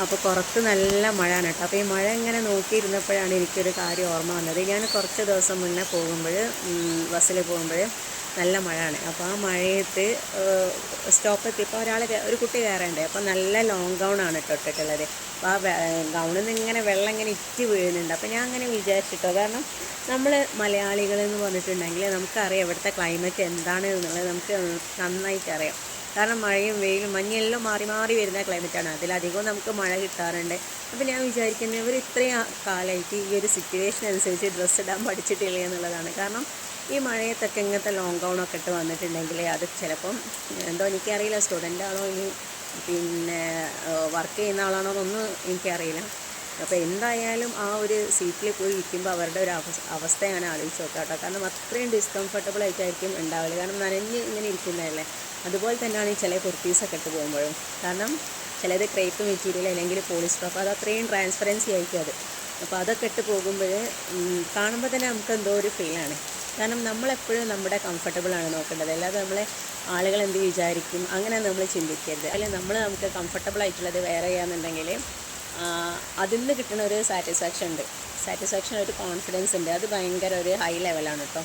അപ്പോൾ പുറത്ത് നല്ല മഴയാണ് കേട്ടോ. അപ്പോൾ ഈ മഴ ഇങ്ങനെ നോക്കിയിരുന്നപ്പോഴാണ് എനിക്കൊരു കാര്യം ഓർമ്മ വന്നത്. ഞാൻ കുറച്ച് ദിവസം മുന്നേ പോകുമ്പോൾ ബസ്സിൽ പോകുമ്പോൾ നല്ല മഴയാണ്. അപ്പോൾ ആ മഴയത്ത് സ്റ്റോപ്പെത്തിയപ്പോൾ ഒരു കുട്ടി കയറേണ്ടേ. അപ്പോൾ നല്ല ലോങ് ഗൗണാണ് ഇട്ടിട്ടുള്ളത്. അപ്പോൾ ആ ഗൗണിൽ നിന്ന് ഇങ്ങനെ വെള്ളം ഇങ്ങനെ ഇറ്റ് വീഴുന്നുണ്ട്. അപ്പോൾ ഞാൻ അങ്ങനെ വിചാരിച്ചിട്ടോ, കാരണം നമ്മൾ മലയാളികളെന്ന് പറഞ്ഞിട്ടുണ്ടെങ്കിൽ നമുക്കറിയാം ഇവിടുത്തെ ക്ലൈമറ്റ് എന്താണ് എന്നുള്ളത് നമുക്ക് നന്നായിട്ട് അറിയാം. കാരണം മഴയും വെയിലും മഞ്ഞെല്ലാം മാറി മാറി വരുന്ന ക്ലൈമറ്റാണ്. അതിലധികവും നമുക്ക് മഴ കിട്ടാറുണ്ട്. അപ്പോൾ ഞാൻ വിചാരിക്കുന്നത് ഇവർ ഇത്രയും കാലമായിട്ട് ഈ ഒരു സിറ്റുവേഷൻ അനുസരിച്ച് ഡ്രസ്സ് ഇടാൻ പഠിച്ചിട്ടില്ല എന്നുള്ളതാണ്. കാരണം ഈ മഴയത്തൊക്കെ ഇങ്ങനത്തെ ലോങ് ഗൗണൊക്കെ ഇട്ട് വന്നിട്ടുണ്ടെങ്കിൽ അത് ചിലപ്പം എന്തോ എനിക്കറിയില്ല, സ്റ്റുഡൻ്റ് ആണോ ഇനി പിന്നെ വർക്ക് ചെയ്യുന്ന ആളാണോ എന്നൊന്നും എനിക്കറിയില്ല. അപ്പോൾ എന്തായാലും ആ ഒരു സീറ്റിൽ പോയി ഇരിക്കുമ്പോൾ അവരുടെ ഒരു അവസ്ഥ ഞാൻ ആലോചിച്ച് നോക്കാം കേട്ടോ. കാരണം അത്രയും ഡിസ്കംഫർട്ടബിൾ ആയിട്ടായിരിക്കും ഉണ്ടാവില്ല. കാരണം നനഞ്ഞ് ഇങ്ങനെ ഇരിക്കുന്നതല്ലേ. അതുപോലെ തന്നെയാണ് ഈ ചില കുർത്തീസൊക്കെ ഇട്ട് പോകുമ്പോഴും. കാരണം ചിലത് ക്രേപ്പ് മെറ്റീരിയൽ അല്ലെങ്കിൽ പോളിസ്റ്റർ, അപ്പോൾ അത് അത്രയും ട്രാൻസ്പെറൻസി ആയിരിക്കും അത്. അപ്പോൾ അതൊക്കെ ഇട്ട് പോകുമ്പോൾ കാണുമ്പോൾ തന്നെ നമുക്ക് എന്തോ ഒരു ഫീലാണ്. കാരണം നമ്മളെപ്പോഴും നമ്മുടെ കംഫർട്ടബിളാണ് നോക്കേണ്ടത്, അല്ലാതെ നമ്മളെ ആളുകൾ എന്ത് വിചാരിക്കും അങ്ങനെ നമ്മൾ ചിന്തിക്കരുത്. അല്ലെങ്കിൽ നമുക്ക് കംഫർട്ടബിൾ ആയിട്ടുള്ളത് വേറെ ചെയ്യാന്നുണ്ടെങ്കിൽ അതിൽ നിന്ന് കിട്ടുന്ന ഒരു സാറ്റിസ്ഫാക്ഷൻ ഉണ്ട്, ഒരു കോൺഫിഡൻസ് ഉണ്ട്. അത് ഭയങ്കര ഒരു ഹൈ ലെവലാണ് കേട്ടോ.